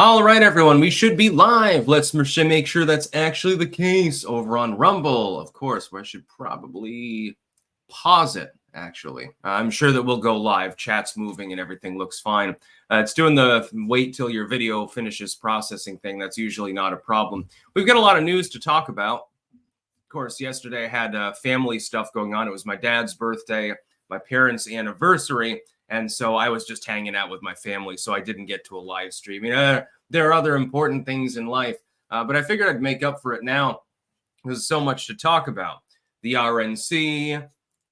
All right, everyone, we should be live. Let's make sure that's actually the case over on Rumble. Of course, where I should probably pause it, actually. I'm sure that we'll go live. Chat's moving and everything looks fine. It's doing the wait till your video finishes processing thing. That's usually not a problem. We've got a lot of news to talk about. Of course, yesterday I had family stuff going on. It was my dad's birthday, my parents' anniversary. And so I was just hanging out with my family, so I didn't get to a live stream. There are other important things in life, but I figured I'd make up for it now. There's so much to talk about. The RNC,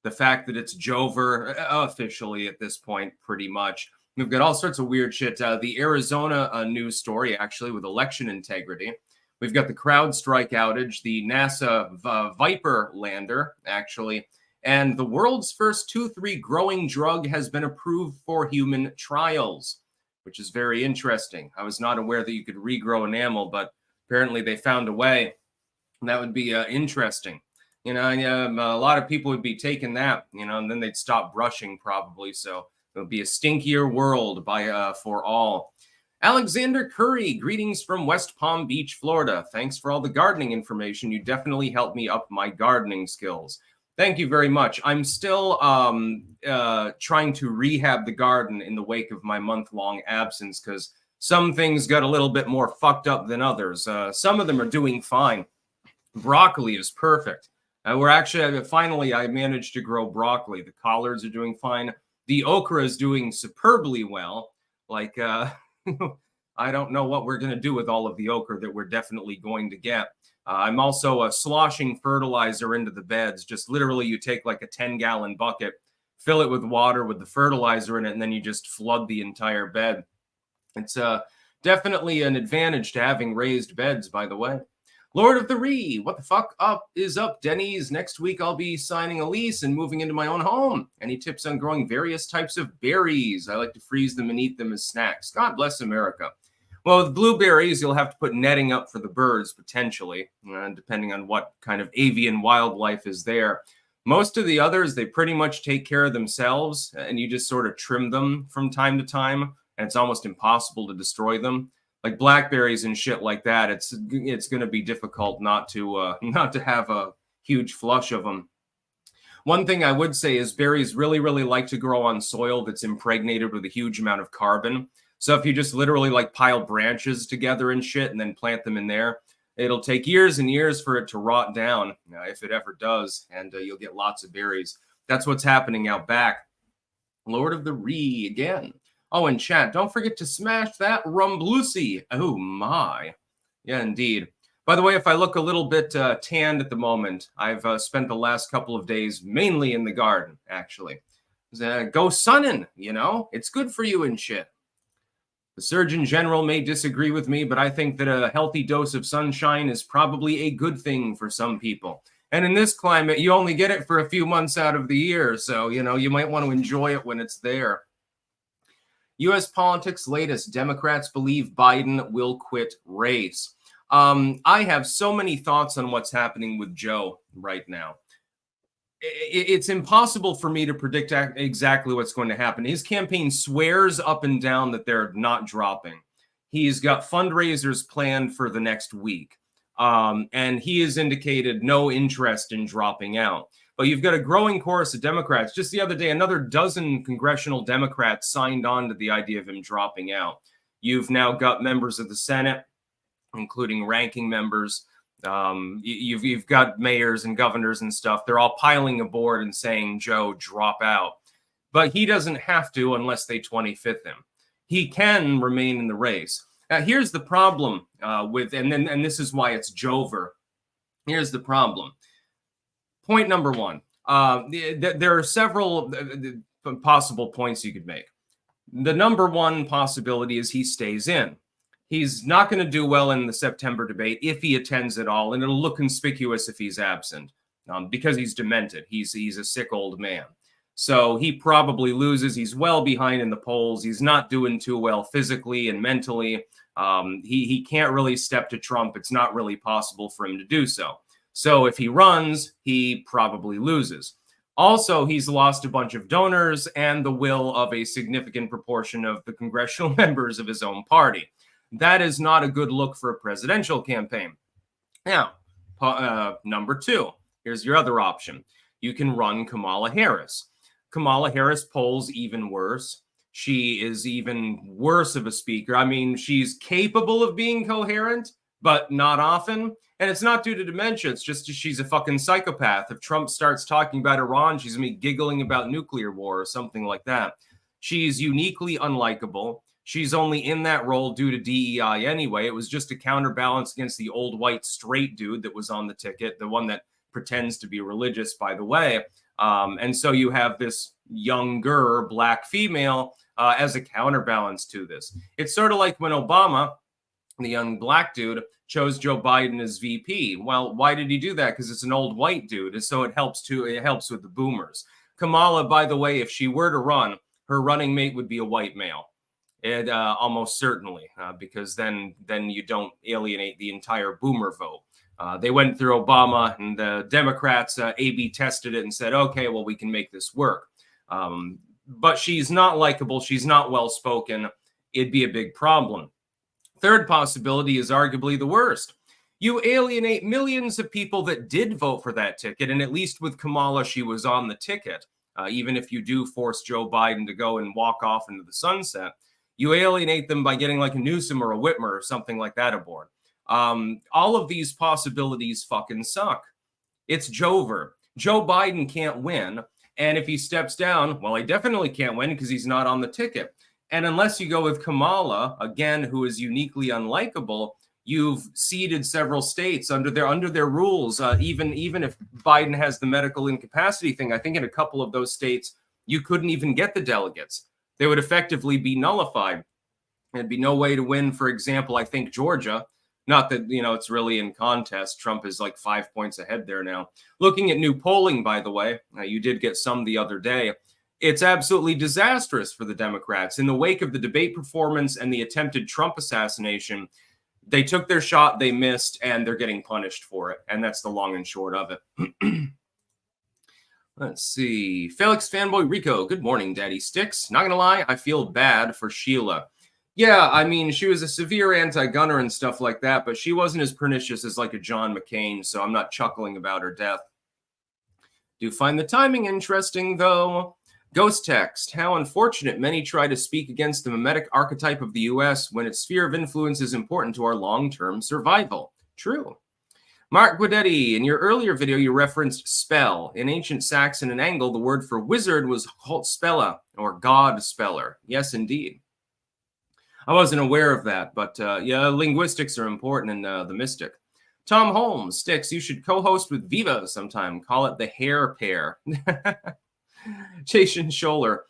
the fact that it's Joever, officially at this point, pretty much. We've got all sorts of weird shit. The Arizona news story, actually, with election integrity. We've got the Crowdstrike outage, the NASA Viper lander, actually. And the world's first tooth regrowing drug has been approved for human trials, which is very interesting. I was not aware that you could regrow enamel, but apparently they found a way. And that would be interesting. A lot of people would be taking that, and then they'd stop brushing probably. So it would be a stinkier world for all. Alexander Curry, greetings from West Palm Beach, Florida. Thanks for all the gardening information. You definitely helped me up my gardening skills. Thank you very much. I'm still trying to rehab the garden in the wake of my month-long absence because some things got a little bit more fucked up than others. Some of them are doing fine. Broccoli is perfect. Finally, I managed to grow broccoli. The collards are doing fine. The okra is doing superbly well. I don't know what we're going to do with all of the okra that we're definitely going to get. I'm also sloshing fertilizer into the beds. Just literally you take like a 10-gallon bucket, fill it with water with the fertilizer in it, and then you just flood the entire bed. It's definitely an advantage to having raised beds, by the way. Lord of the Ree, what the fuck is up, Denny's? Next week I'll be signing a lease and moving into my own home. Any tips on growing various types of berries? I like to freeze them and eat them as snacks. God bless America. Well, with blueberries, you'll have to put netting up for the birds, potentially, depending on what kind of avian wildlife is there. Most of the others, they pretty much take care of themselves, and you just sort of trim them from time to time, and it's almost impossible to destroy them. Like blackberries and shit like that, it's going to be difficult not to have a huge flush of them. One thing I would say is berries really, really like to grow on soil that's impregnated with a huge amount of carbon. So if you just literally like pile branches together and shit and then plant them in there, it'll take years and years for it to rot down, if it ever does, and you'll get lots of berries. That's what's happening out back. Lord of the Ree again. Oh, and chat, don't forget to smash that rumblucy. Oh, my. Yeah, indeed. By the way, if I look a little bit tanned at the moment, I've spent the last couple of days mainly in the garden, actually. Go sunning, It's good for you and shit. The Surgeon General may disagree with me, but I think that a healthy dose of sunshine is probably a good thing for some people. And in this climate, you only get it for a few months out of the year. So, you might want to enjoy it when it's there. U.S. politics latest. Democrats believe Biden will quit race. I have so many thoughts on what's happening with Joe right now. It's impossible for me to predict exactly what's going to happen. His campaign swears up and down that they're not dropping. He's got fundraisers planned for the next week. And he has indicated no interest in dropping out. But you've got a growing chorus of Democrats. Just the other day, another dozen congressional Democrats signed on to the idea of him dropping out. You've now got members of the Senate, including ranking members. You've got mayors and governors and stuff. They're all piling aboard and saying, Joe, drop out. But he doesn't have to unless they 25th him. He can remain in the race. Here's the problem and this is why it's Joever. Here's the problem. Point number one. There are several possible points you could make. The number one possibility is he stays in. He's not going to do well in the September debate if he attends at all, and it'll look conspicuous if he's absent because he's demented. He's a sick old man. So he probably loses. He's well behind in the polls. He's not doing too well physically and mentally. He can't really step to Trump. It's not really possible for him to do so. So if he runs, he probably loses. Also, he's lost a bunch of donors and the will of a significant proportion of the congressional members of his own party. That is not a good look for a presidential campaign. Now, number 2, here's your other option. You can run Kamala Harris. Kamala Harris polls even worse. She is even worse of a speaker. I mean, she's capable of being coherent, but not often. And it's not due to dementia. It's just she's a fucking psychopath. If Trump starts talking about Iran, she's going to be giggling about nuclear war or something like that. She's uniquely unlikable. She's only in that role due to DEI anyway. It was just a counterbalance against the old white straight dude that was on the ticket, the one that pretends to be religious, by the way. And so you have this younger black female as a counterbalance to this. It's sort of like when Obama, the young black dude, chose Joe Biden as VP. Well, why did he do that? Because it's an old white dude, and so it helps with the boomers. Kamala, by the way, if she were to run, her running mate would be a white male. It almost certainly, because then you don't alienate the entire boomer vote. They went through Obama, and the Democrats A/B tested it and said, okay, well, we can make this work. But she's not likable. She's not well-spoken. It'd be a big problem. Third possibility is arguably the worst. You alienate millions of people that did vote for that ticket, and at least with Kamala, she was on the ticket. Even if you do force Joe Biden to go and walk off into the sunset, you alienate them by getting like a Newsom or a Whitmer or something like that aboard. All of these possibilities fucking suck. It's Joever. Joe Biden can't win. And if he steps down, well, he definitely can't win because he's not on the ticket. And unless you go with Kamala, again, who is uniquely unlikable, you've ceded several states under their rules. Even if Biden has the medical incapacity thing, I think in a couple of those states, you couldn't even get the delegates. They would effectively be nullified. There'd be no way to win, for example, I think Georgia. Not that, it's really in contest. Trump is like 5 points ahead there now. Looking at new polling, by the way, you did get some the other day. It's absolutely disastrous for the Democrats. In the wake of the debate performance and the attempted Trump assassination, they took their shot, they missed, and they're getting punished for it. And that's the long and short of it. Let's see. Felix Fanboy Rico, good morning, Daddy Sticks. Not going to lie, I feel bad for Sheila. Yeah, I mean, she was a severe anti-gunner and stuff like that, but she wasn't as pernicious as like a John McCain, so I'm not chuckling about her death. Do find the timing interesting, though. Ghost text, how unfortunate many try to speak against the mimetic archetype of the U.S. when its sphere of influence is important to our long-term survival. True. Mark Guidetti, in your earlier video, you referenced spell. In ancient Saxon and Angle, the word for wizard was spella, or god speller. Yes, indeed. I wasn't aware of that, but yeah, linguistics are important in the Mystic. Tom Holmes, Sticks, you should co-host with Viva sometime. Call it the hair pair. Jason Scholler,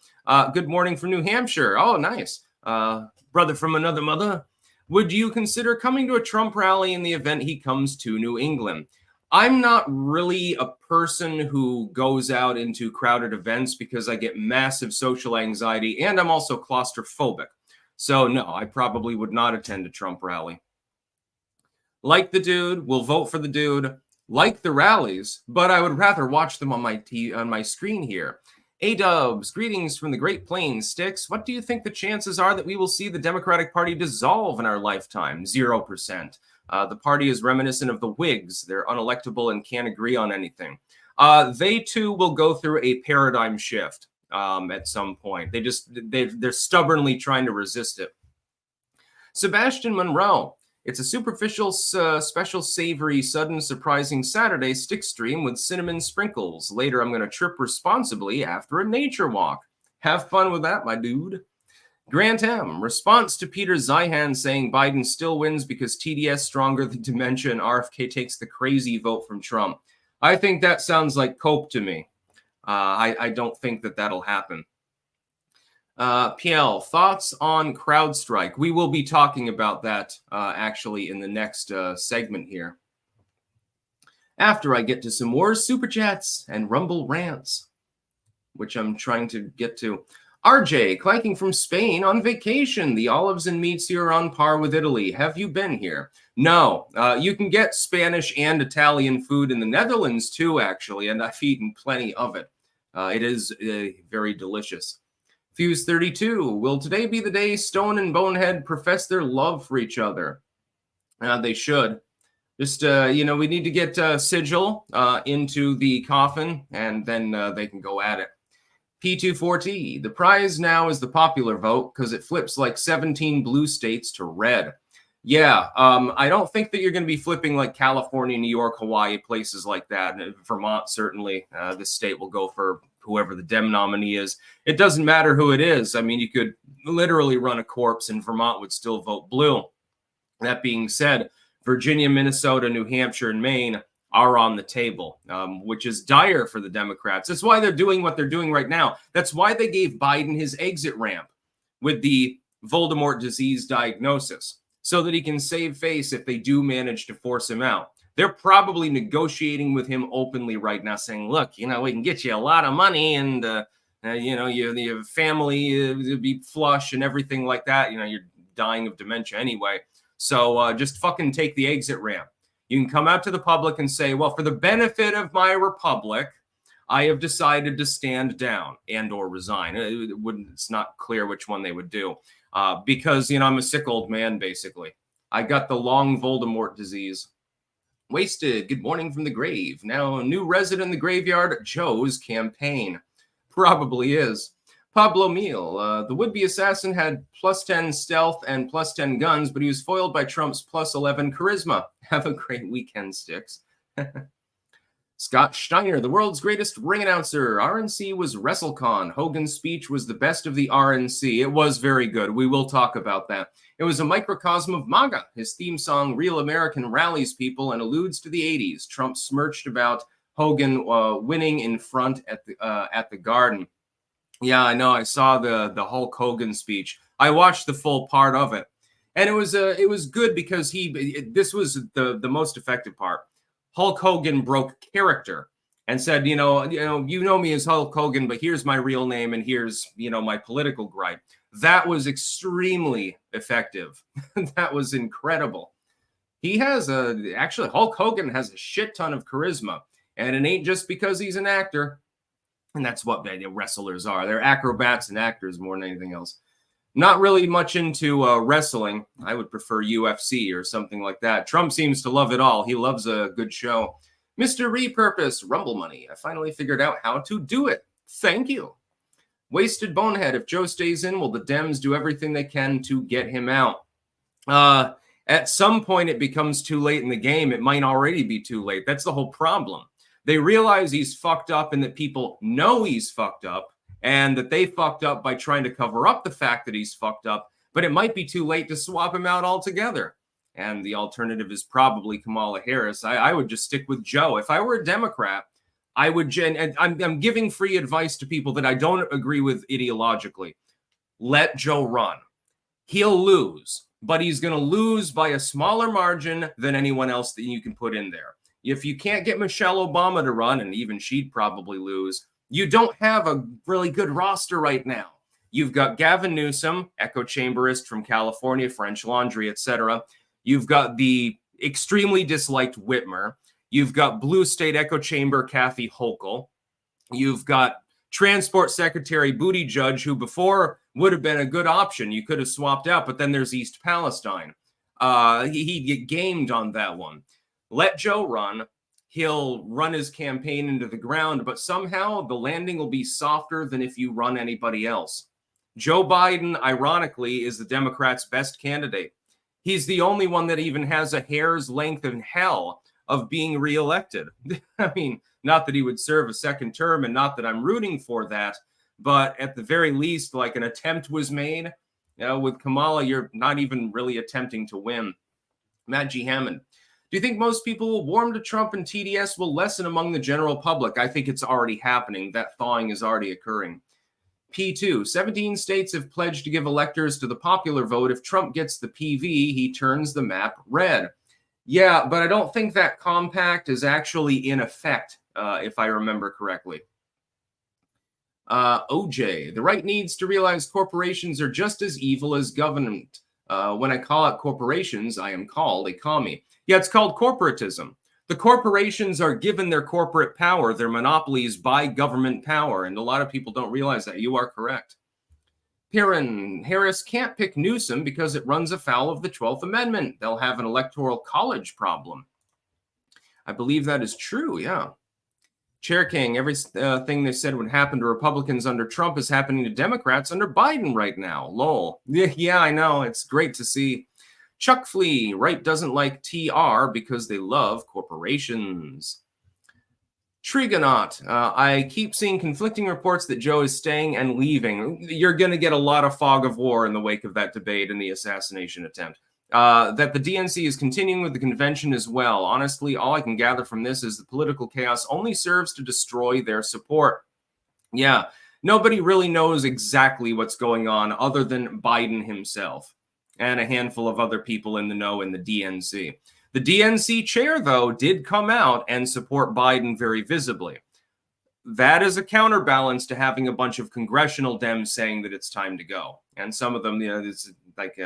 good morning from New Hampshire. Oh, nice. Brother from another mother. Would you consider coming to a Trump rally in the event he comes to New England? I'm not really a person who goes out into crowded events because I get massive social anxiety, and I'm also claustrophobic. So no, I probably would not attend a Trump rally. Like the dude, will vote for the dude. Like the rallies, but I would rather watch them on my screen here. A-dubs, greetings from the Great Plains, Sticks. What do you think the chances are that we will see the Democratic Party dissolve in our lifetime? 0%. The party is reminiscent of the Whigs. They're unelectable and can't agree on anything. They too will go through a paradigm shift at some point. They're stubbornly trying to resist it. Sebastian Monroe. It's a superficial, special, savory, sudden, surprising Saturday stick stream with cinnamon sprinkles. Later, I'm going to trip responsibly after a nature walk. Have fun with that, my dude. Grant M. Response to Peter Zeihan saying Biden still wins because TDS stronger than dementia and RFK takes the crazy vote from Trump. I think that sounds like cope to me. I don't think that'll happen. PL, thoughts on CrowdStrike? We will be talking about that actually in the next segment here. After I get to some more Super Chats and Rumble rants, which I'm trying to get to. RJ, clanking from Spain on vacation. The olives and meats here are on par with Italy. Have you been here? No. You can get Spanish and Italian food in the Netherlands too, actually, and I've eaten plenty of it. It is very delicious. Fuse 32, will today be the day Stone and Bonehead profess their love for each other? They should. Just, we need to get Sigil into the coffin, and then they can go at it. P24T, the prize now is the popular vote because it flips like 17 blue states to red. Yeah, I don't think that you're going to be flipping like California, New York, Hawaii, places like that. And Vermont, certainly, this state will go for whoever the Dem nominee is. It doesn't matter who it is. I mean, you could literally run a corpse and Vermont would still vote blue. That being said, Virginia, Minnesota, New Hampshire, and Maine are on the table, which is dire for the Democrats. That's why they're doing what they're doing right now. That's why they gave Biden his exit ramp with the Voldemort disease diagnosis, so that he can save face if they do manage to force him out. They're probably negotiating with him openly right now, saying, look, we can get you a lot of money and, your family will be flush and everything like that. You're dying of dementia anyway. So just fucking take the exit ramp. You can come out to the public and say, well, for the benefit of my republic, I have decided to stand down and or resign. It's not clear which one they would do because, I'm a sick old man, basically. I got the long Voldemort disease. Wasted, good morning from the grave. Now, a new resident in the graveyard, Joe's campaign. Probably is. Pablo Meal, the would-be assassin had +10 stealth and +10 guns, but he was foiled by Trump's +11 charisma. Have a great weekend, Sticks. Scott Steiner, the world's greatest ring announcer. RNC was WrestleCon. Hogan's speech was the best of the RNC. It was very good. We will talk about that. It was a microcosm of MAGA. His theme song, Real American, rallies people and alludes to the 80s. Trump smirched about Hogan winning in front at the Garden. Yeah, I know. I saw the Hulk Hogan speech. I watched the full part of it, and it was good because this was the most effective part. Hulk Hogan broke character and said, you know me as Hulk Hogan, but here's my real name and here's my political gripe. That was extremely effective. That was incredible. He has actually Hulk Hogan has a shit ton of charisma, and it ain't just because he's an actor. And that's what wrestlers are. They're acrobats and actors more than anything else. Not really much into wrestling. I would prefer UFC or something like that. Trump seems to love it all. He loves a good show. Mr. Repurpose, Rumble Money. I finally figured out how to do it. Thank you. Wasted Bonehead. If Joe stays in, will the Dems do everything they can to get him out? At some point, it becomes too late in the game. It might already be too late. That's the whole problem. They realize he's fucked up and that people know he's fucked up and that they fucked up by trying to cover up the fact that he's fucked up, but it might be too late to swap him out altogether. And the alternative is probably Kamala Harris. I would just stick with Joe. If I were a Democrat, I would, and I'm giving free advice to people that I don't agree with ideologically. Let Joe run. He'll lose, but he's going to lose by a smaller margin than anyone else that you can put in there. If you can't get Michelle Obama to run, and even she'd probably lose, you don't have a really good roster right now. You've got Gavin Newsom, echo chamberist from California, French Laundry, etc. You've got the extremely disliked Whitmer. You've got Blue State echo chamber Kathy Hochul. You've got Transport Secretary Buttigieg, who before would have been a good option. You could have swapped out, but then there's East Palestine. He'd get gamed on that one. Let Joe run. He'll run his campaign into the ground, but somehow the landing will be softer than if you run anybody else. Joe Biden, ironically, is the Democrats' best candidate. He's the only one that even has a hair's length in hell of being reelected. I mean, not that he would serve a second term and not that I'm rooting for that, but at the very least, like an attempt was made. With Kamala, you're not even really attempting to win. Matt G. Hammond. Do you think most people will warm to Trump and TDS will lessen among the general public? I think it's already happening. That thawing is already occurring. P2, 17 states have pledged to give electors to the popular vote. If Trump gets the PV, he turns the map red. Yeah, but I don't think that compact is actually in effect, if I remember correctly. OJ, the right needs to realize corporations are just as evil as government. When I call out corporations, I am called a commie. Yeah, it's called corporatism. The corporations are given their corporate power, their monopolies by government power, and a lot of people don't realize that. You are correct. Piran, Harris can't pick Newsom because it runs afoul of the 12th Amendment. They'll have an electoral college problem. I believe that is true, yeah. Chair King, everything they said would happen to Republicans under Trump is happening to Democrats under Biden right now. Lol. Yeah, I know. It's great to see. Chuck Flea, right doesn't like TR because they love corporations. Trigonaut, I keep seeing conflicting reports that Joe is staying and leaving. You're going to get a lot of fog of war in the wake of that debate and the assassination attempt. That the DNC is continuing with the convention as well. Honestly, all I can gather from this is the political chaos only serves to destroy their support. Yeah, nobody really knows exactly what's going on other than Biden himself and a handful of other people in the know in the DNC. The DNC chair, though, did come out and support Biden very visibly. That is a counterbalance to having a bunch of congressional Dems saying that it's time to go. And some of them, it's like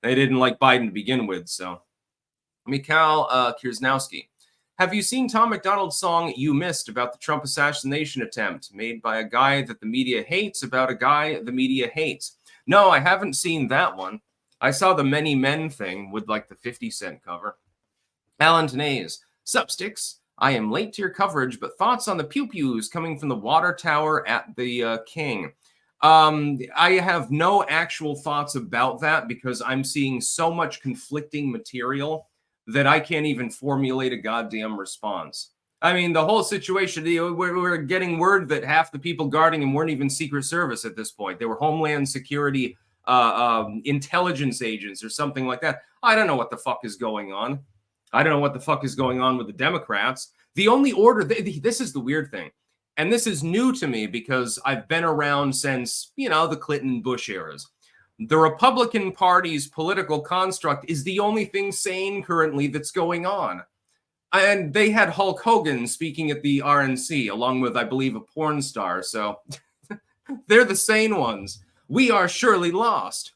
they didn't like Biden to begin with. So, Mikhail Kirsnowski, have you seen Tom McDonald's song "You Missed" about the Trump assassination attempt, made by a guy that the media hates about a guy the media hates? No, I haven't seen that one. I saw the Many Men thing with like the 50 Cent cover. Alan Tenays, sup sticks? I am late to your coverage, but thoughts on the pew-pews coming from the water tower at the King? I have no actual thoughts about that because I'm seeing so much conflicting material that I can't even formulate a goddamn response. I mean, the whole situation, we're getting word that half the people guarding him weren't even Secret Service at this point. They were Homeland Security intelligence agents or something like that. I don't know what the fuck is going on. I don't know what the fuck is going on with the Democrats. The only order, this is the weird thing. And this is new to me because I've been around since, the Clinton Bush eras. The Republican Party's political construct is the only thing sane currently that's going on. And they had Hulk Hogan speaking at the RNC, along with, I believe, a porn star. So they're the sane ones. We are surely lost.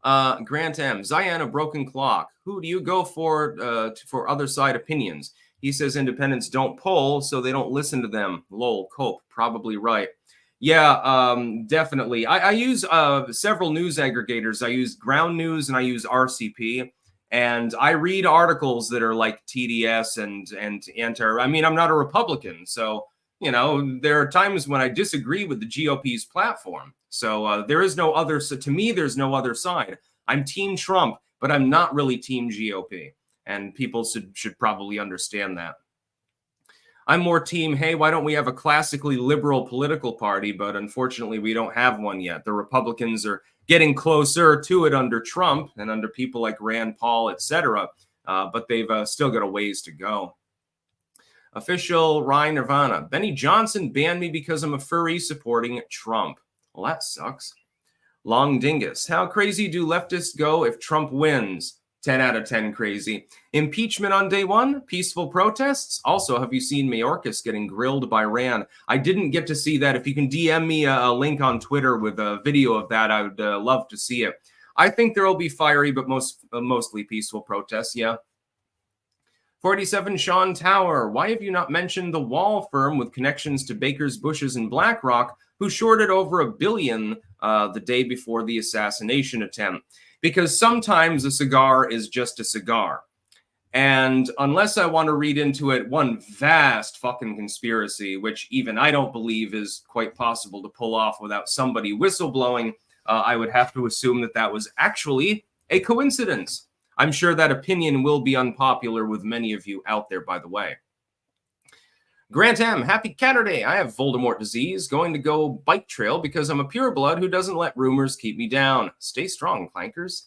Grant M. Zion, a broken clock. Who do you go for other side opinions? He says independents don't poll, so they don't listen to them. Lol, Cope, probably right. Yeah, definitely. I use several news aggregators. I use Ground News and I use RCP. And I read articles that are like TDS and Enter. I mean, I'm not a Republican, so, there are times when I disagree with the GOP's platform. So there is no other. So to me, there's no other side. I'm Team Trump, but I'm not really Team GOP. And people should probably understand that. I'm more team, hey, why don't we have a classically liberal political party? But unfortunately, we don't have one yet. The Republicans are getting closer to it under Trump and under people like Rand Paul, etc. But they've still got a ways to go. Official Ryan Nirvana. Benny Johnson banned me because I'm a furry supporting Trump. Well, that sucks. Long Dingus. How crazy do leftists go if Trump wins? 10 out of 10 crazy. Impeachment on day one? Peaceful protests? Also, have you seen Mayorkas getting grilled by Rand? I didn't get to see that. If you can DM me a link on Twitter with a video of that, I would love to see it. I think there will be fiery, but mostly peaceful protests, yeah. 47 Sean Tower. Why have you not mentioned the Wall firm with connections to Bakers, Bushes, and BlackRock, who shorted over $1 billion the day before the assassination attempt? Because sometimes a cigar is just a cigar. And unless I want to read into it one vast fucking conspiracy, which even I don't believe is quite possible to pull off without somebody whistleblowing, I would have to assume that that was actually a coincidence. I'm sure that opinion will be unpopular with many of you out there, by the way. Grant M, happy Saturday. I have Voldemort disease, going to go bike trail because I'm a pureblood who doesn't let rumors keep me down. Stay strong, clankers.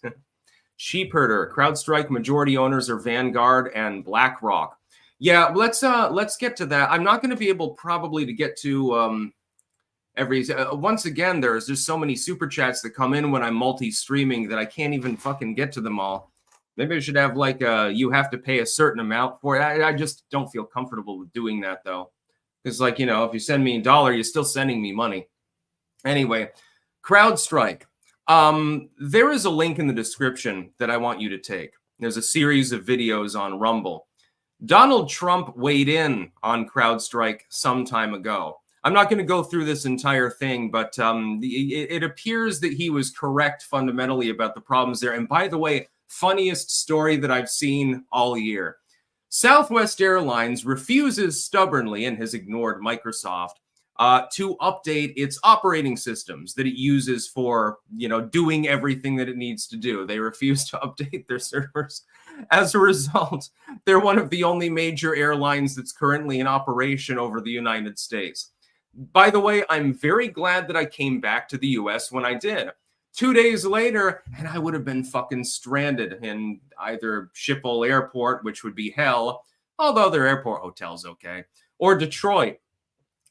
Sheep herder, CrowdStrike majority owners are Vanguard and BlackRock. Yeah, let's get to that. I'm not going to be able probably to get to once again, there's so many super chats that come in when I'm multi-streaming that I can't even fucking get to them all. Maybe I should have like you have to pay a certain amount for it. I just don't feel comfortable with doing that though. Because like, if you send me $1, you're still sending me money. Anyway, CrowdStrike. There is a link in the description that I want you to take. There's a series of videos on Rumble. Donald Trump weighed in on CrowdStrike some time ago. I'm not going to go through this entire thing, but it appears that he was correct fundamentally about the problems there. And by the way, funniest story that I've seen all year. Southwest Airlines refuses stubbornly and has ignored Microsoft to update its operating systems that it uses for, doing everything that it needs to do. They refuse to update their servers. As a result, they're one of the only major airlines that's currently in operation over the United States. By the way, I'm very glad that I came back to the US when I did. 2 days later, and I would have been fucking stranded in either Schiphol Airport, which would be hell, although their airport hotel's okay, or Detroit.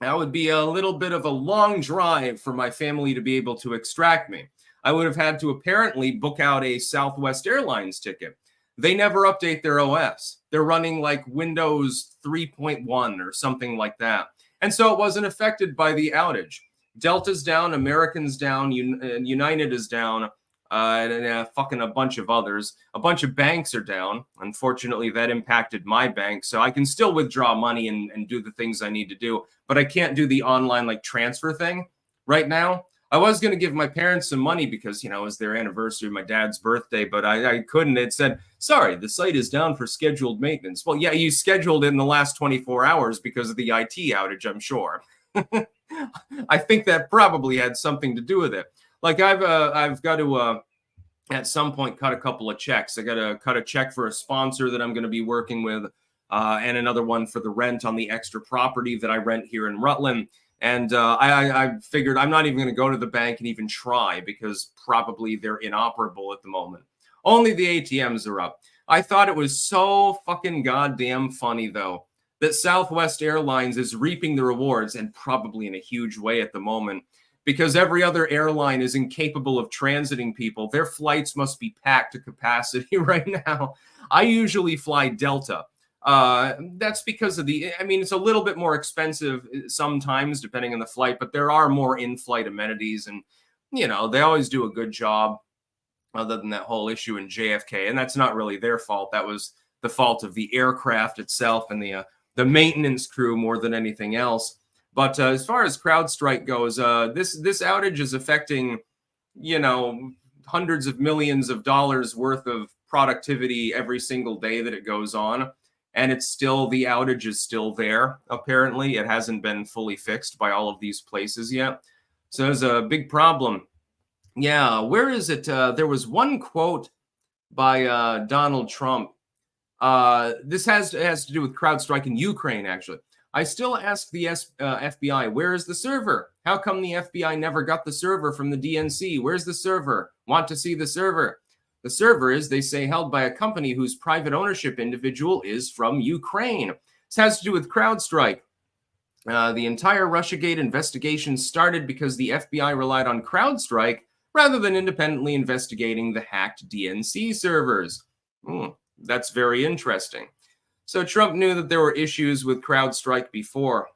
That would be a little bit of a long drive for my family to be able to extract me. I would have had to apparently book out a Southwest Airlines ticket. They never update their OS. They're running like Windows 3.1 or something like that. And so it wasn't affected by the outage. Delta's down, American's down, United is down, and fucking a bunch of others. A bunch of banks are down. Unfortunately, that impacted my bank. So I can still withdraw money and do the things I need to do. But I can't do the online like transfer thing right now. I was going to give my parents some money because, it was their anniversary, my dad's birthday, but I couldn't. It said, sorry, the site is down for scheduled maintenance. Well, yeah, you scheduled it in the last 24 hours because of the IT outage, I'm sure. I think that probably had something to do with it. Like I've got to at some point cut a couple of checks. I got to cut a check for a sponsor that I'm going to be working with, and another one for the rent on the extra property that I rent here in Rutland. And I figured I'm not even going to go to the bank and even try because probably they're inoperable at the moment. Only the ATMs are up. I thought it was so fucking goddamn funny, though, that Southwest Airlines is reaping the rewards, and probably in a huge way at the moment, because every other airline is incapable of transiting people. Their flights must be packed to capacity right now. I usually fly Delta. That's because of it's a little bit more expensive sometimes depending on the flight, but there are more in-flight amenities and, they always do a good job other than that whole issue in JFK. And that's not really their fault. That was the fault of the aircraft itself and the maintenance crew more than anything else. But as far as CrowdStrike goes, this outage is affecting, hundreds of millions of dollars worth of productivity every single day that it goes on. And the outage is still there, apparently. It hasn't been fully fixed by all of these places yet. So there's a big problem. Yeah, where is it? There was one quote by Donald Trump. This has to do with CrowdStrike in Ukraine, actually. I still ask the FBI, where is the server? How come the FBI never got the server from the DNC? Where's the server? Want to see the server? The server is, they say, held by a company whose private ownership individual is from Ukraine. This has to do with CrowdStrike. The entire Russiagate investigation started because the FBI relied on CrowdStrike rather than independently investigating the hacked DNC servers. That's very interesting. So Trump knew that there were issues with CrowdStrike before.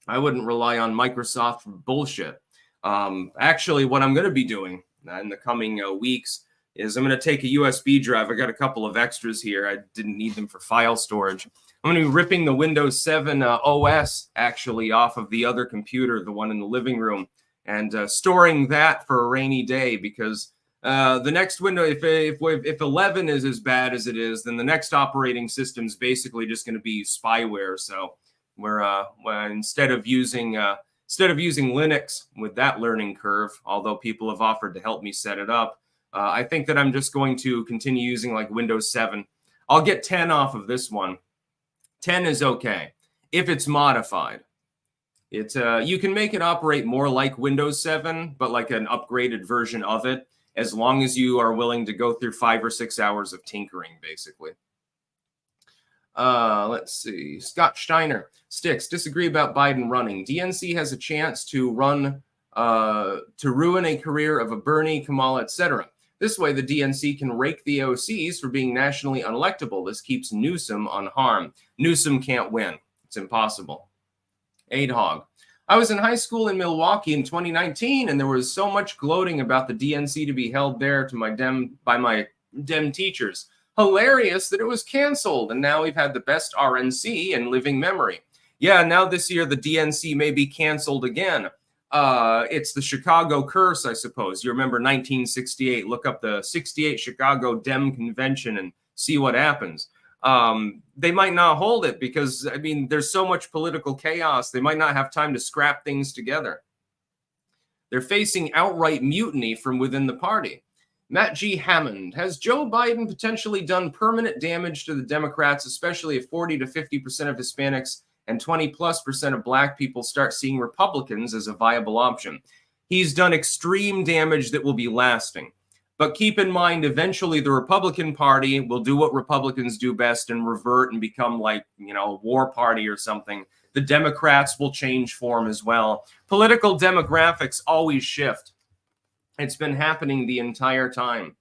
I wouldn't rely on Microsoft for bullshit. Actually, what I'm going to be doing in the coming weeks is I'm going to take a USB drive. I got a couple of extras here. I didn't need them for file storage. I'm going to be ripping the Windows 7 OS actually off of the other computer, the one in the living room, and storing that for a rainy day because the next window, if 11 is as bad as it is, then the next operating system is basically just going to be spyware. So we're instead of using Linux with that learning curve, although people have offered to help me set it up, I think that I'm just going to continue using like Windows 7. I'll get 10 off of this one. 10 is okay if it's modified. You can make it operate more like Windows 7, but like an upgraded version of it, as long as you are willing to go through 5 or 6 hours of tinkering, basically. Let's see. Scott Steiner. Sticks, disagree about Biden running. DNC has a chance to ruin a career of a Bernie, Kamala, etc. This way, the DNC can rake the AOCs for being nationally unelectable. This keeps Newsom unharmed. Newsom can't win. It's impossible. Adehog. I was in high school in Milwaukee in 2019, and there was so much gloating about the DNC to be held there by my Dem teachers. Hilarious that it was canceled, and now we've had the best RNC in living memory. Yeah, now this year the DNC may be canceled again. It's the Chicago curse, I suppose. You remember 1968. Look up the 68 Chicago Dem Convention and see what happens. They might not hold it because, I mean, there's so much political chaos. They might not have time to scrap things together. They're facing outright mutiny from within the party. Matt G. Hammond, has Joe Biden potentially done permanent damage to the Democrats, especially if 40 to 50% of Hispanics and 20+% of Black people start seeing Republicans as a viable option? He's done extreme damage that will be lasting. But keep in mind, eventually the Republican Party will do what Republicans do best and revert and become like, you know, a war party or something. The Democrats will change form as well. Political demographics always shift. It's been happening the entire time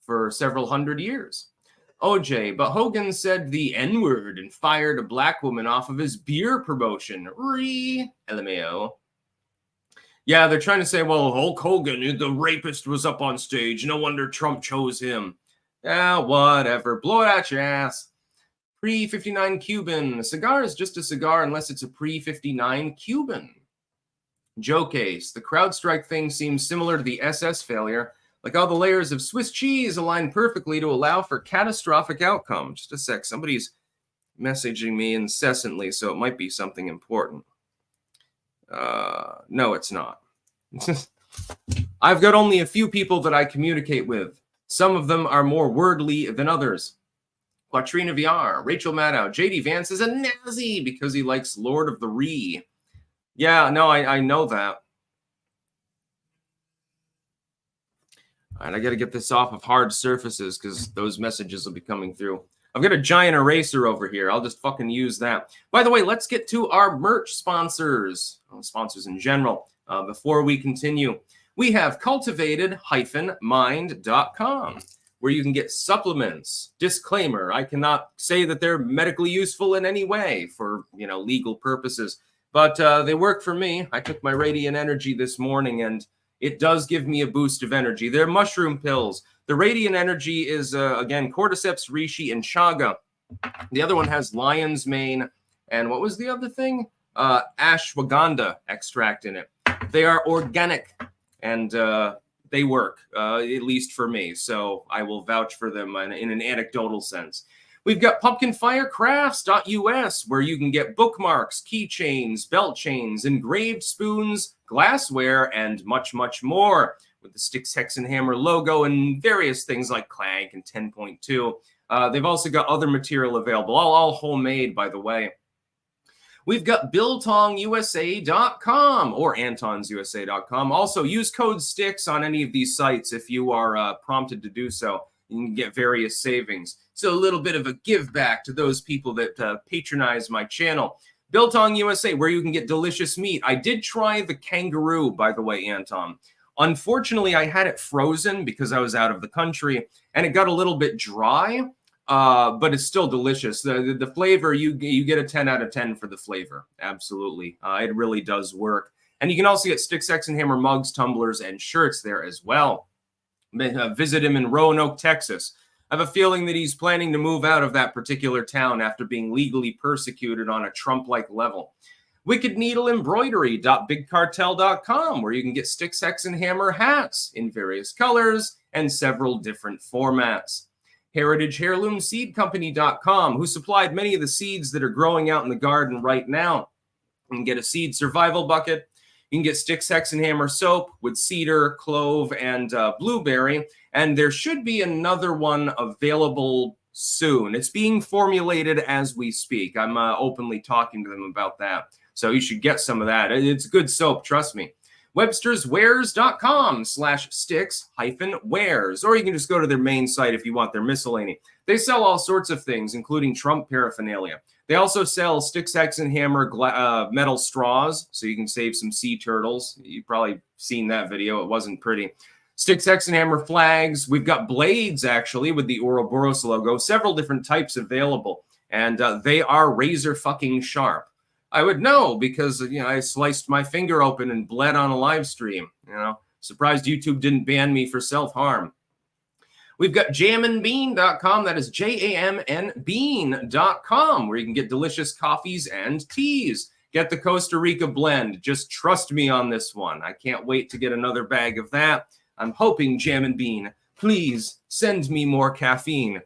for several hundred years. OJ, but Hogan said the N-word and fired a Black woman off of his beer promotion. LMAO. Yeah, they're trying to say, well, Hulk Hogan, the rapist, was up on stage. No wonder Trump chose him. Yeah, whatever. Blow it out your ass. Pre-59 Cuban. A cigar is just a cigar unless it's a pre-59 Cuban. Joe Case. The CrowdStrike thing seems similar to the SS failure. Like all the layers of Swiss cheese aligned perfectly to allow for catastrophic outcome. Just a sec. Somebody's messaging me incessantly, so it might be something important. No, it's not. I've got only a few people that I communicate with. Some of them are more wordly than others. Quatrina VR, Rachel Maddow, JD Vance is a Nazi because he likes Lord of the Ree. Yeah, no, I know that. All right, I got to get this off of hard surfaces because those messages will be coming through. I've got a giant eraser over here. I'll just fucking use that. By the way, let's get to our merch sponsors, sponsors in general. Before we continue, we have cultivated-mind.com, where you can get supplements. Disclaimer, I cannot say that they're medically useful in any way for, you know, legal purposes, but they work for me. I took my Radiant Energy this morning, and it does give me a boost of energy. They're mushroom pills. The Radiant Energy is, again, cordyceps, reishi, and chaga. The other one has lion's mane. And what was the other thing? Ashwagandha extract in it. They are organic, and they work, at least for me. So I will vouch for them in an anecdotal sense. We've got pumpkinfirecrafts.us, where you can get bookmarks, keychains, belt chains, engraved spoons, glassware, and much, much more, with the Styx Hex and Hammer logo and various things like Clank and 10.2. They've also got other material available, all homemade, by the way. We've got BiltongUSA.com or AntonsUSA.com. Also, use code STIX on any of these sites if you are prompted to do so. You can get various savings. So a little bit of a give back to those people that patronize my channel. Biltong USA, where you can get delicious meat. I did try the kangaroo, by the way, Anton. Unfortunately, I had it frozen because I was out of the country, and it got a little bit dry, but it's still delicious. The flavor, you get a 10 out of 10 for the flavor. Absolutely. It really does work. And you can also get Styx Hex and Hammer mugs, tumblers, and shirts there as well. Visit him in Roanoke, Texas. I have a feeling that he's planning to move out of that particular town after being legally persecuted on a Trump-like level. wickedneedleembroidery.bigcartel.com, where you can get Styx Hex and Hammer hats in various colors and several different formats. heritageheirloomseedcompany.com, who supplied many of the seeds that are growing out in the garden right now. You can get a seed survival bucket. You can get Styx Hex and Hammer soap with cedar, clove, and blueberry. And there should be another one available soon. It's being formulated as we speak. I'm openly talking to them about that. So you should get some of that. It's good soap, trust me. websterswares.com/Styx-wares. Or you can just go to their main site if you want their miscellany. They sell all sorts of things, including Trump paraphernalia. They also sell Styx Hex and Hammer metal straws, so you can save some sea turtles. You've probably seen that video. It wasn't pretty. Styx Hex and Hammer flags. We've got blades, actually, with the Ouroboros logo. Several different types available, and they are razor fucking sharp. I would know because, you know, I sliced my finger open and bled on a live stream. You know, surprised YouTube didn't ban me for self-harm. We've got jamandbean.com. That is JAMN where you can get delicious coffees and teas. Get the Costa Rica blend. Just trust me on this one. I can't wait to get another bag of that. I'm hoping Jam and Bean, please send me more caffeine.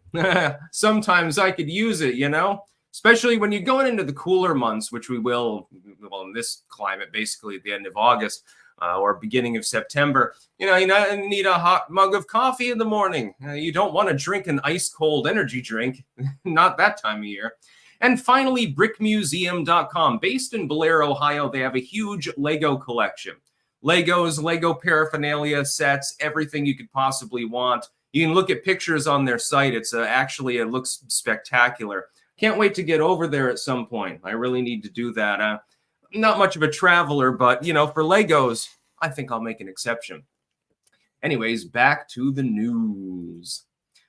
Sometimes I could use it, you know? Especially when you're going into the cooler months, which we will, well, in this climate, basically at the end of August or beginning of September. You know, you need a hot mug of coffee in the morning. You don't want to drink an ice-cold energy drink. Not that time of year. And finally, brickmuseum.com. Based in Blair, Ohio, they have a huge Lego collection. Legos, Lego paraphernalia, sets, everything you could possibly want. You can look at pictures on their site. It's actually, it looks spectacular. Can't wait to get over there at some point. I really need to do that. Not much of a traveler, but, you know, for Legos, I think I'll make an exception. Anyways, back to the news.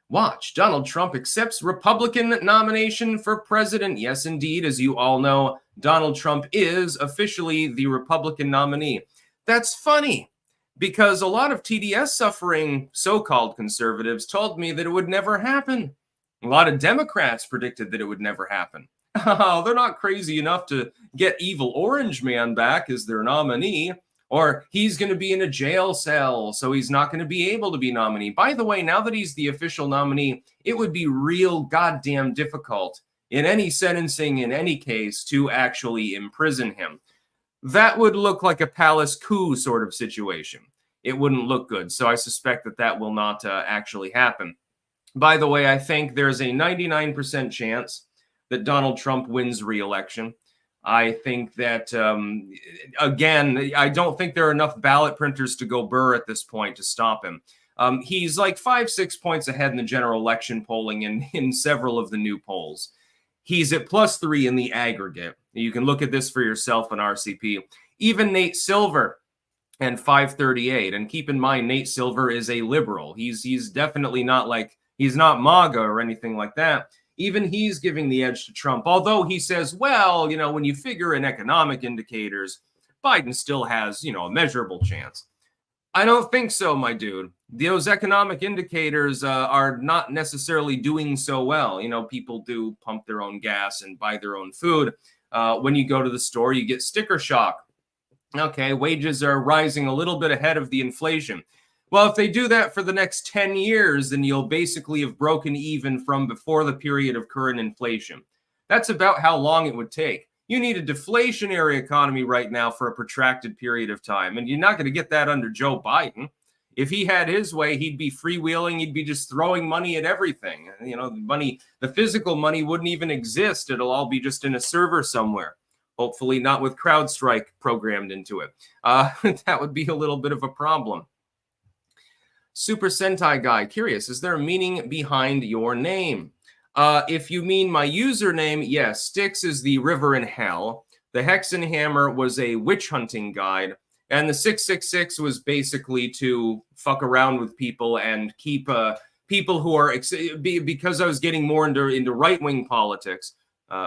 Watch, Donald Trump accepts Republican nomination for president. Yes, indeed. As you all know, Donald Trump is officially the Republican nominee. That's funny because a lot of TDS suffering so-called conservatives told me that it would never happen. A lot of Democrats predicted that it would never happen. Oh, they're not crazy enough to get evil orange man back as their nominee, or he's going to be in a jail cell, so he's not going to be able to be nominee. By the way, now that he's the official nominee, it would be real goddamn difficult in any sentencing, in any case, to actually imprison him. That would look like a palace coup sort of situation. It wouldn't look good, so I suspect that that will not actually happen. By the way, I think there's a 99% chance that Donald Trump wins re-election. I think that, again, I don't think there are enough ballot printers to go burr at this point to stop him. He's like 5-6 points ahead in the general election polling in several of the new polls. He's at +3 in the aggregate. You can look at this for yourself on RCP. Even Nate Silver and 538. And keep in mind, Nate Silver is a liberal. He's definitely not like, he's not MAGA or anything like that. Even he's giving the edge to Trump, although he says, well, you know, when you figure in economic indicators, Biden still has, you know, a measurable chance. I don't think so, my dude. Those economic indicators are not necessarily doing so well. You know, people do pump their own gas and buy their own food. When you go to the store, you get sticker shock. Okay, wages are rising a little bit ahead of the inflation. Well, if they do that for the next 10 years, then you'll basically have broken even from before the period of current inflation. That's about how long it would take. You need a deflationary economy right now for a protracted period of time, and you're not going to get that under Joe Biden. If he had his way, he'd be freewheeling. He'd be just throwing money at everything. You know, the money, the physical money wouldn't even exist. It'll all be just in a server somewhere. Hopefully not with Crowdstrike programmed into it. That would be a little bit of a problem. Super Sentai Guy, curious, is there a meaning behind your name? If you mean my username, yes, Styx is the river in hell. The Hexenhammer was a witch hunting guide. And the 666 was basically to fuck around with people and keep people who are, because I was getting more into right-wing politics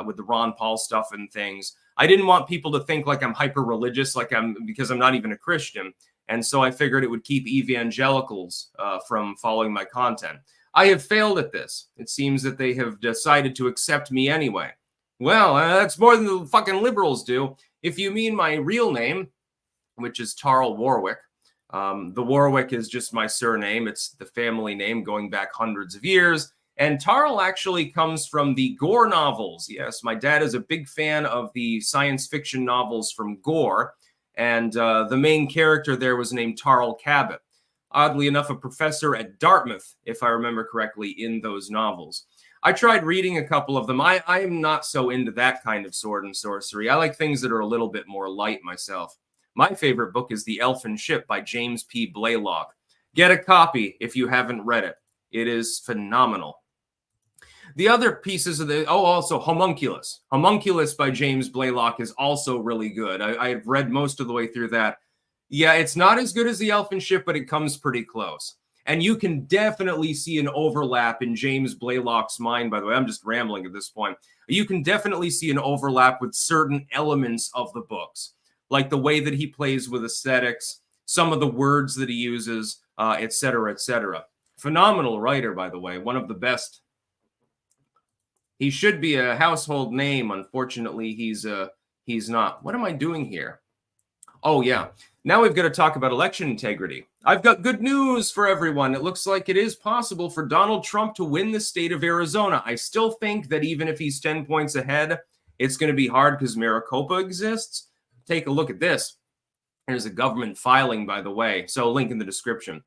with the Ron Paul stuff and things. I didn't want people to think like I'm hyper-religious, because I'm not even a Christian. And so I figured it would keep evangelicals from following my content. I have failed at this. It seems that they have decided to accept me anyway. Well, that's more than the fucking liberals do. If you mean my real name, which is Tarl Warwick, the Warwick is just my surname. It's the family name going back hundreds of years. And Tarl actually comes from the Gore novels. Yes, my dad is a big fan of the science fiction novels from Gore. And the main character there was named Tarl Cabot. Oddly enough, a professor at Dartmouth, if I remember correctly, in those novels. I tried reading a couple of them. I am not so into that kind of sword and sorcery. I like things that are a little bit more light myself. My favorite book is The Elfin Ship by James P. Blaylock. Get a copy if you haven't read it. It is phenomenal. The other pieces of also Homunculus. Homunculus by James Blaylock is also really good. I've read most of the way through that. Yeah, it's not as good as The Elfin Ship, but it comes pretty close. And you can definitely see an overlap in James Blaylock's mind, by the way. I'm just rambling at this point. You can definitely see an overlap with certain elements of the books, like the way that he plays with aesthetics, some of the words that he uses, et cetera, et cetera. Phenomenal writer, by the way, one of the best. He should be a household name. Unfortunately, he's not. What am I doing here? Oh, yeah. Now we've got to talk about election integrity. I've got good news for everyone. It looks like it is possible for Donald Trump to win the state of Arizona. I still think that even if he's 10 points ahead, it's going to be hard because Maricopa exists. Take a look at this. There's a government filing, by the way, so link in the description.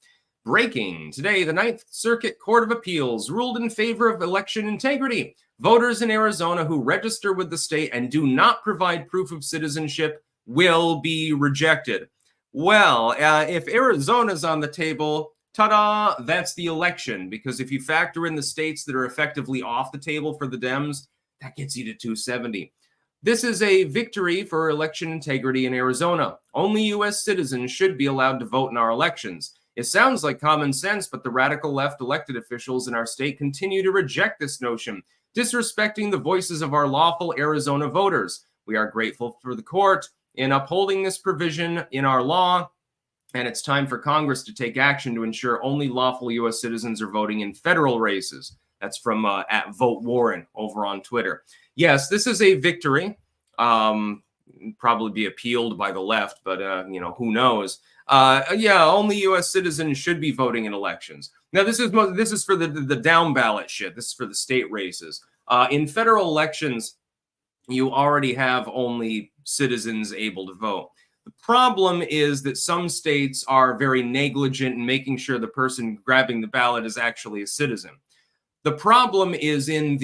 Breaking. Today, the Ninth Circuit Court of Appeals ruled in favor of election integrity. Voters in Arizona who register with the state and do not provide proof of citizenship will be rejected. Well, if Arizona's on the table, ta-da, that's the election. Because if you factor in the states that are effectively off the table for the Dems, that gets you to 270. This is a victory for election integrity in Arizona. Only U.S. citizens should be allowed to vote in our elections. It sounds like common sense, but the radical left elected officials in our state continue to reject this notion, disrespecting the voices of our lawful Arizona voters. We are grateful for the court in upholding this provision in our law, and it's time for Congress to take action to ensure only lawful U.S. citizens are voting in federal races. That's from at Vote Warren over on Twitter. Yes, this is a victory. Probably be appealed by the left, but who knows? Yeah, only U.S. citizens should be voting in elections. Now, this is for the down ballot shit. This is for the state races. In federal elections, you already have only citizens able to vote. The problem is that some states are very negligent in making sure the person grabbing the ballot is actually a citizen. The problem is in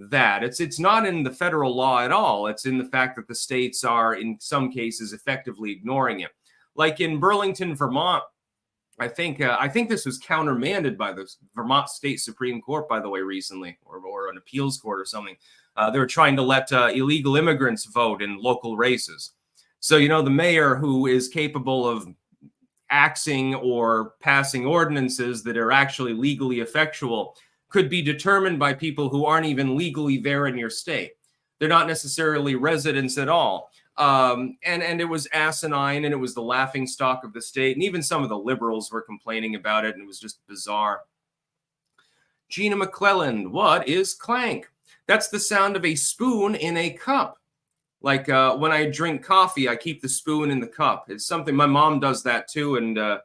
that it's not in the federal law at all. It's in the fact that the states are in some cases effectively ignoring it. Like in Burlington, Vermont, I think this was countermanded by the Vermont State Supreme Court, by the way, recently, or an appeals court or something. They were trying to let illegal immigrants vote in local races. So, the mayor who is capable of axing or passing ordinances that are actually legally effectual could be determined by people who aren't even legally there in your state. They're not necessarily residents at all. And it was asinine, and it was the laughingstock of the state. And even some of the liberals were complaining about it, and it was just bizarre. Gina McClelland, what is clank? That's the sound of a spoon in a cup. Like when I drink coffee, I keep the spoon in the cup. It's something my mom does that too, and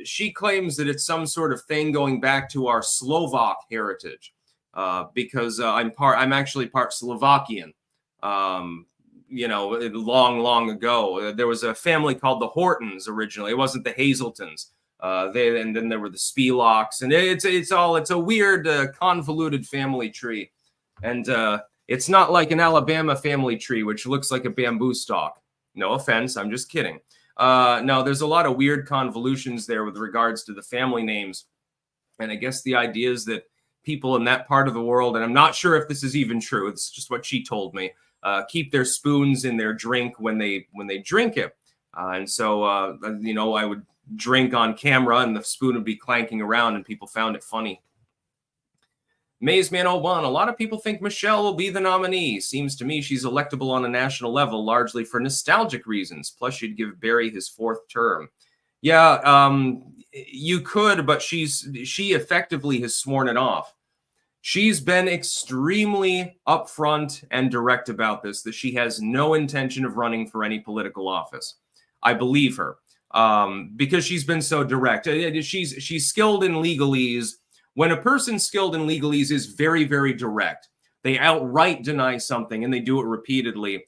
she claims that it's some sort of thing going back to our Slovak heritage, because I'm actually part Slovakian. Long ago, there was a family called the Hortons originally. It wasn't the Hazeltons. And then there were the Spilocks, and it's a weird, convoluted family tree, and it's not like an Alabama family tree, which looks like a bamboo stalk. No offense, I'm just kidding. No, there's a lot of weird convolutions there with regards to the family names. And I guess the idea is that people in that part of the world, and I'm not sure if this is even true, it's just what she told me, keep their spoons in their drink when they drink it. And so, I would drink on camera and the spoon would be clanking around and people found it funny. Mazeman01, a lot of people think Michelle will be the nominee. Seems to me she's electable on a national level, largely for nostalgic reasons. Plus, you'd give Barry his 4th term. Yeah, you could, but she effectively has sworn it off. She's been extremely upfront and direct about this, that she has no intention of running for any political office. I believe her, because she's been so direct. She's skilled in legalese. When a person skilled in legalese is very, very direct, they outright deny something and they do it repeatedly,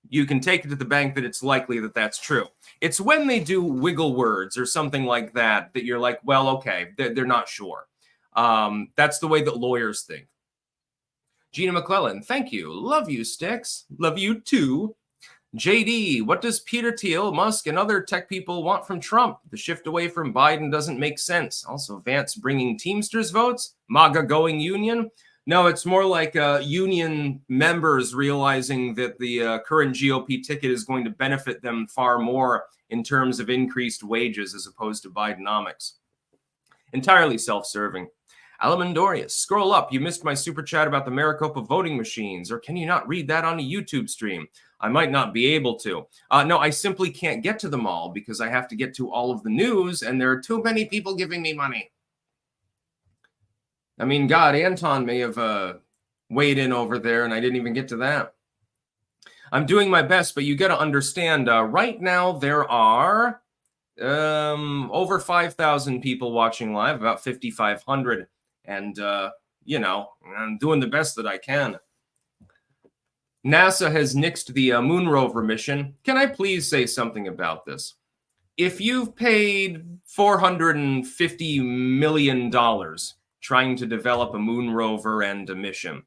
you can take it to the bank that it's likely that that's true. It's when they do wiggle words or something like that you're like, well, okay, they're not sure. That's the way that lawyers think. Gina McClellan, thank you. Love you, Sticks. Love you too. JD, what does Peter Thiel, Musk, and other tech people want from Trump? The shift away from Biden doesn't make sense. Also, Vance bringing Teamsters votes? MAGA going union? No, it's more like union members realizing that the current GOP ticket is going to benefit them far more in terms of increased wages as opposed to Bidenomics. Entirely self-serving. Alamandorius, scroll up. You missed my super chat about the Maricopa voting machines, or can you not read that on a YouTube stream? I might not be able to. No, I simply can't get to them all because I have to get to all of the news, and there are too many people giving me money. I mean, God, Anton may have weighed in over there, and I didn't even get to that. I'm doing my best, but you got to understand, right now there are over 5,000 people watching live, about 5,500. And, you know, I'm doing the best that I can. NASA has nixed the moon rover mission. Can I please say something about this? If you've paid $450 million trying to develop a moon rover and a mission,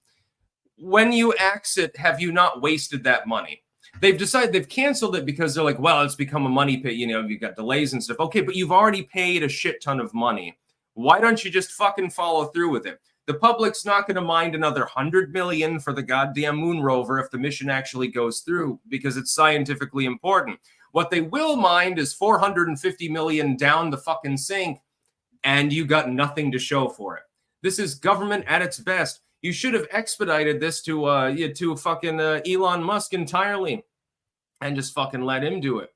when you exit, have you not wasted that money? They've decided they've canceled it because they're like, well, it's become a money pit. You know, you've got delays and stuff. Okay, but you've already paid a shit ton of money. Why don't you just fucking follow through with it? The public's not going to mind another 100 million for the goddamn moon rover if the mission actually goes through because it's scientifically important. What they will mind is 450 million down the fucking sink, and you got nothing to show for it. This is government at its best. You should have expedited this to fucking Elon Musk entirely and just fucking let him do it.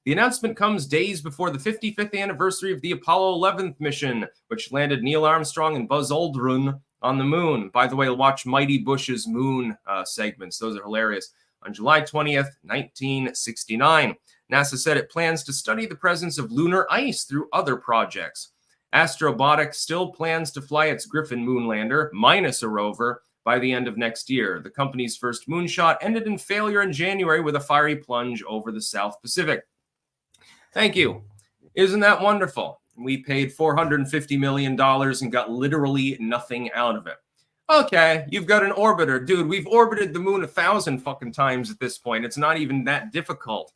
The announcement comes days before the 55th anniversary of the Apollo 11th mission, which landed Neil Armstrong and Buzz Aldrin on the moon. By the way, watch Mighty Bush's moon segments. Those are hilarious. On July 20th, 1969, NASA said it plans to study the presence of lunar ice through other projects. Astrobotic still plans to fly its Griffin moonlander, minus a rover, by the end of next year. The company's first moonshot ended in failure in January with a fiery plunge over the South Pacific. Thank you. Isn't that wonderful? We paid $450 million and got literally nothing out of it. Okay, you've got an orbiter. Dude, we've orbited the moon 1,000 fucking times at this point. It's not even that difficult.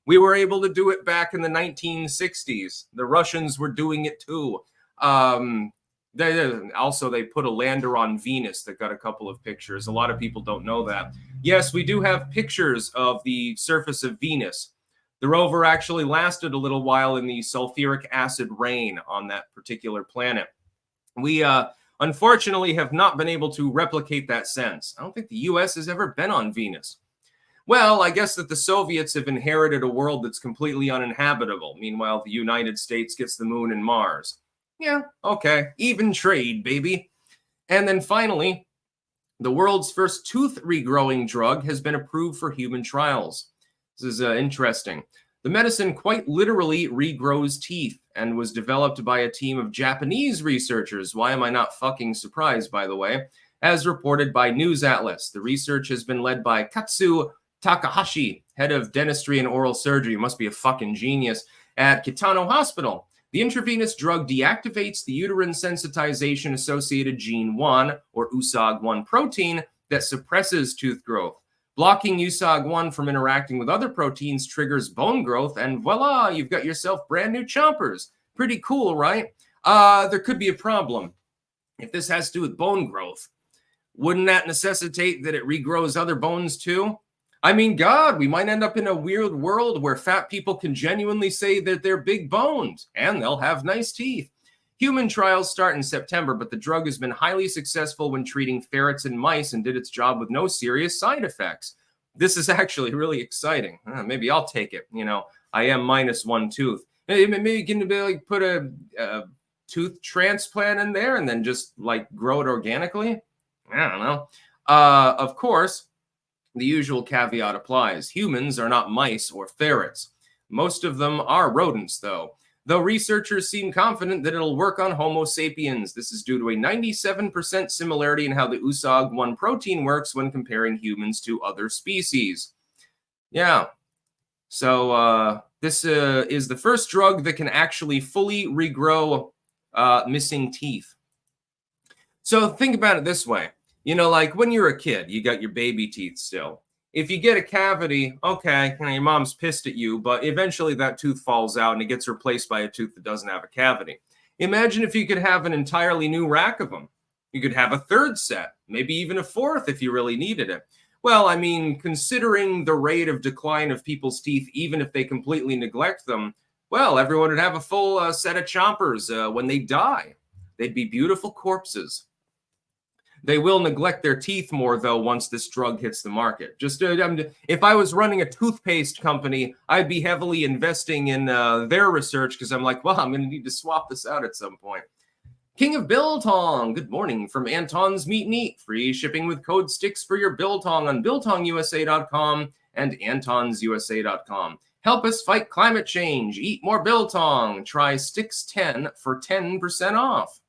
We were able to do it back in the 1960s. The Russians were doing it too. They put a lander on Venus that got a couple of pictures. A lot of people don't know that. Yes, we do have pictures of the surface of Venus. The rover actually lasted a little while in the sulfuric acid rain on that particular planet. We unfortunately have not been able to replicate that since. I don't think the U.S. has ever been on Venus. Well, I guess that the Soviets have inherited a world that's completely uninhabitable. Meanwhile, the United States gets the moon and Mars. Yeah, okay. Even trade, baby. And then finally, the world's first tooth regrowing drug has been approved for human trials. This is interesting. The medicine quite literally regrows teeth and was developed by a team of Japanese researchers. Why am I not fucking surprised, by the way? As reported by News Atlas, the research has been led by Katsu Takahashi, head of dentistry and oral surgery, must be a fucking genius, at Kitano Hospital. The intravenous drug deactivates the uterine sensitization-associated gene 1, or USAG1 protein, that suppresses tooth growth. Blocking USAG1 from interacting with other proteins triggers bone growth, and voila, you've got yourself brand new chompers. Pretty cool, right? There could be a problem. If this has to do with bone growth, wouldn't that necessitate that it regrows other bones too? I mean, God, we might end up in a weird world where fat people can genuinely say that they're big boned and they'll have nice teeth. Human trials start in September, but the drug has been highly successful when treating ferrets and mice and did its job with no serious side effects. This is actually really exciting. Maybe I'll take it. You know, I am minus one tooth. Maybe you can like put a tooth transplant in there and then just like grow it organically. I don't know. Of course, the usual caveat applies. Humans are not mice or ferrets. Most of them are rodents, though researchers seem confident that it'll work on Homo sapiens. This is due to a 97% similarity in how the USAG1 protein works when comparing humans to other species. Yeah. So this is the first drug that can actually fully regrow missing teeth. So think about it this way. You know, like when you're a kid, you got your baby teeth still. If you get a cavity, okay, your mom's pissed at you, but eventually that tooth falls out and it gets replaced by a tooth that doesn't have a cavity. Imagine if you could have an entirely new rack of them. You could have a third set, maybe even a fourth if you really needed it. Well, I mean, considering the rate of decline of people's teeth, even if they completely neglect them, well, everyone would have a full set of chompers when they die. They'd be beautiful corpses. They will neglect their teeth more, though, once this drug hits the market. Just if I was running a toothpaste company, I'd be heavily investing in their research because I'm like, well, I'm going to need to swap this out at some point. King of Biltong, good morning from Anton's Meat and Eat. Free shipping with code STICKS for your biltong on biltongusa.com and antonsusa.com. Help us fight climate change. Eat more biltong. Try STICKS10 for 10% off.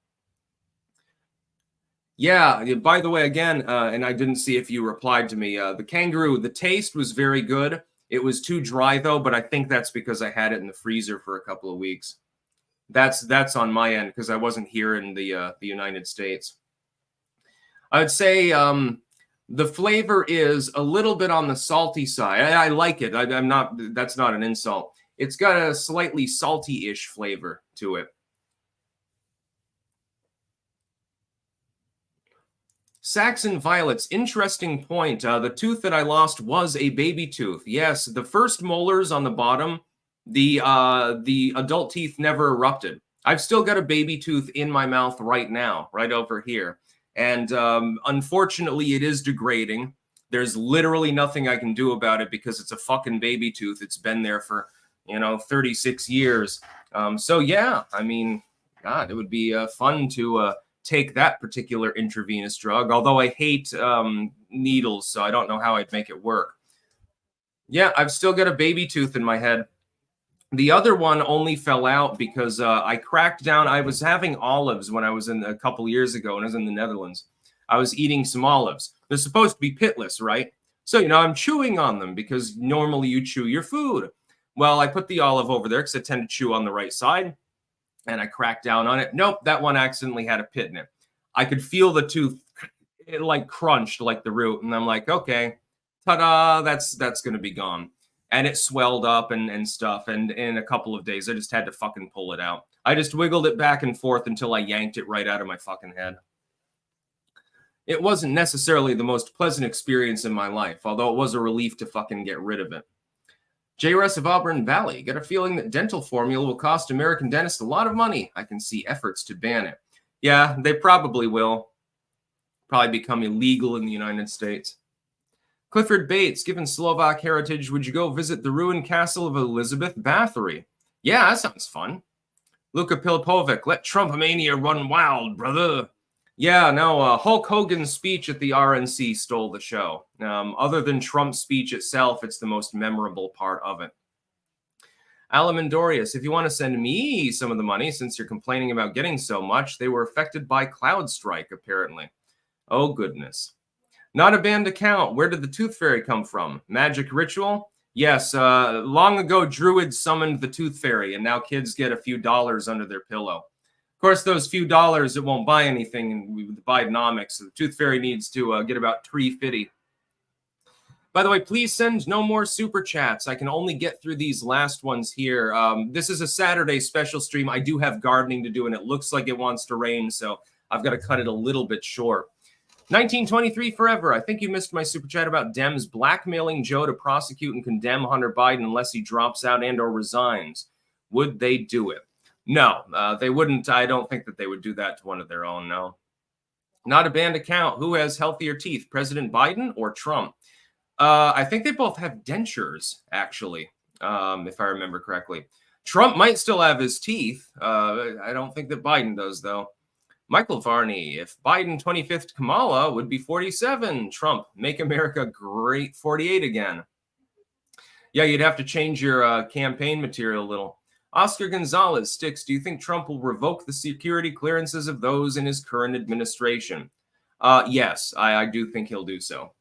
Yeah, by the way, again, and I didn't see if you replied to me, the kangaroo, the taste was very good. It was too dry, though, but I think that's because I had it in the freezer for a couple of weeks. That's on my end because I wasn't here in the United States. I would say the flavor is a little bit on the salty side. I like it. I'm not. That's not an insult. It's got a slightly salty-ish flavor to it. Saxon Violets, interesting point. The tooth that I lost was a baby tooth. Yes, the first molars on the bottom, the adult teeth never erupted. I've still got a baby tooth in my mouth right now, right over here. And unfortunately, it is degrading. There's literally nothing I can do about it because it's a fucking baby tooth. It's been there for, 36 years. So, yeah, I mean, God, it would be fun to take that particular intravenous drug, although I hate needles, so I don't know how I'd make it work. Yeah, I've still got a baby tooth in my head. The other one only fell out because I cracked down. I was having olives when I was a couple years ago when I was in the Netherlands. I was eating some olives. They're supposed to be pitless, right? So, I'm chewing on them because normally you chew your food. Well, I put the olive over there because I tend to chew on the right side. And I cracked down on it. Nope, that one accidentally had a pit in it. I could feel the tooth, it like crunched like the root. And I'm like, okay, ta-da, that's going to be gone. And it swelled up and stuff. And in a couple of days, I just had to fucking pull it out. I just wiggled it back and forth until I yanked it right out of my fucking head. It wasn't necessarily the most pleasant experience in my life, although it was a relief to fucking get rid of it. JRS of Auburn Valley, get a feeling that dental formula will cost American dentists a lot of money. I can see efforts to ban it. Yeah, they probably will. Probably become illegal in the United States. Clifford Bates, given Slovak heritage, would you go visit the ruined castle of Elizabeth Bathory? Yeah, that sounds fun. Luka Pilipovic, let Trumpmania run wild, brother. Yeah, no, Hulk Hogan's speech at the RNC stole the show. Other than Trump's speech itself, it's the most memorable part of it. Alamandorius, if you want to send me some of the money, since you're complaining about getting so much, they were affected by Crowdstrike, apparently. Oh, goodness. Not a banned account. Where did the Tooth Fairy come from? Magic ritual? Yes, long ago, Druids summoned the Tooth Fairy, and now kids get a few dollars under their pillow. Of course, those few dollars, it won't buy anything with the Bidenomics. So the Tooth Fairy needs to get about $3.50. By the way, please send no more super chats. I can only get through these last ones here. This is a Saturday special stream. I do have gardening to do, and it looks like it wants to rain, so I've got to cut it a little bit short. 1923 forever. I think you missed my super chat about Dems blackmailing Joe to prosecute and condemn Hunter Biden unless he drops out and or resigns. Would they do it? No, they wouldn't. I don't think that they would do that to one of their own, no. Not a banned account. Who has healthier teeth, President Biden or Trump? I think they both have dentures, actually, if I remember correctly. Trump might still have his teeth. I don't think that Biden does, though. Michael Varney, if Biden 25th Kamala would be 47. Trump, make America great 48 again. Yeah, you'd have to change your campaign material a little. Oscar Gonzalez, Sticks, do you think Trump will revoke the security clearances of those in his current administration? Yes, I do think he'll do so.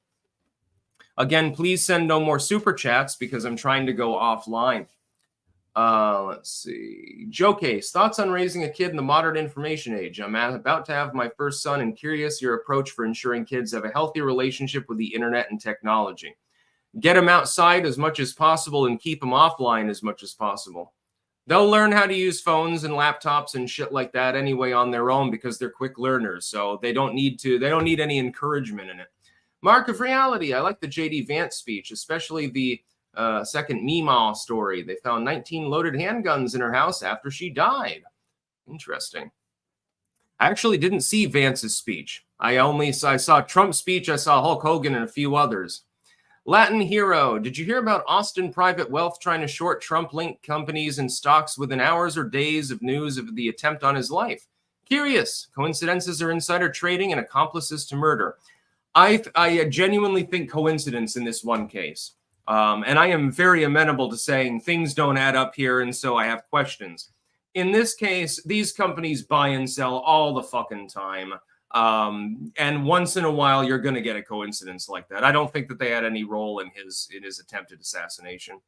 Again, please send no more super chats because I'm trying to go offline. Let's see. Joe Case, thoughts on raising a kid in the modern information age? I'm about to have my first son and curious your approach for ensuring kids have a healthy relationship with the internet and technology. Get them outside as much as possible and keep them offline as much as possible. They'll learn how to use phones and laptops and shit like that anyway on their own because they're quick learners. So they don't need any encouragement in it. Mark of Reality. I like the J.D. Vance speech, especially the second Meemaw story. They found 19 loaded handguns in her house after she died. Interesting. I actually didn't see Vance's speech. I saw Trump's speech. I saw Hulk Hogan and a few others. Latin Hero, did you hear about Austin Private Wealth trying to short Trump-linked companies and stocks within hours or days of news of the attempt on his life? Curious. Coincidences are insider trading and accomplices to murder. I genuinely think coincidence in this one case. And I am very amenable to saying things don't add up here, and so I have questions. In this case, these companies buy and sell all the fucking time. And once in a while, you're going to get a coincidence like that. I don't think that they had any role in his attempted assassination.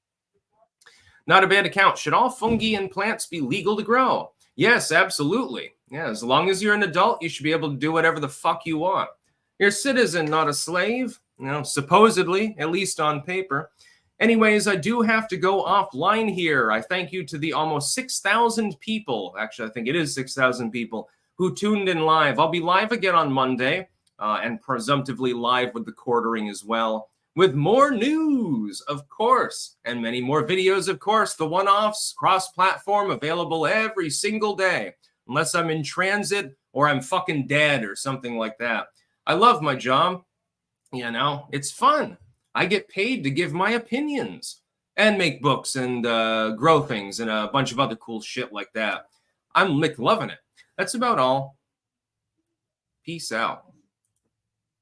Not a bad account. Should all fungi and plants be legal to grow? Yes, absolutely. Yeah, as long as you're an adult, you should be able to do whatever the fuck you want. You're a citizen, not a slave. You know, supposedly, at least on paper. Anyways, I do have to go offline here. I thank you to the almost 6,000 people. Actually, I think it is 6,000 people who tuned in live. I'll be live again on Monday and presumptively live with the quartering as well, with more news, of course, and many more videos, of course. The one-offs, cross-platform, available every single day, unless I'm in transit or I'm fucking dead or something like that. I love my job. You know, it's fun. I get paid to give my opinions and make books and grow things and a bunch of other cool shit like that. I'm loving it. That's about all. Peace out.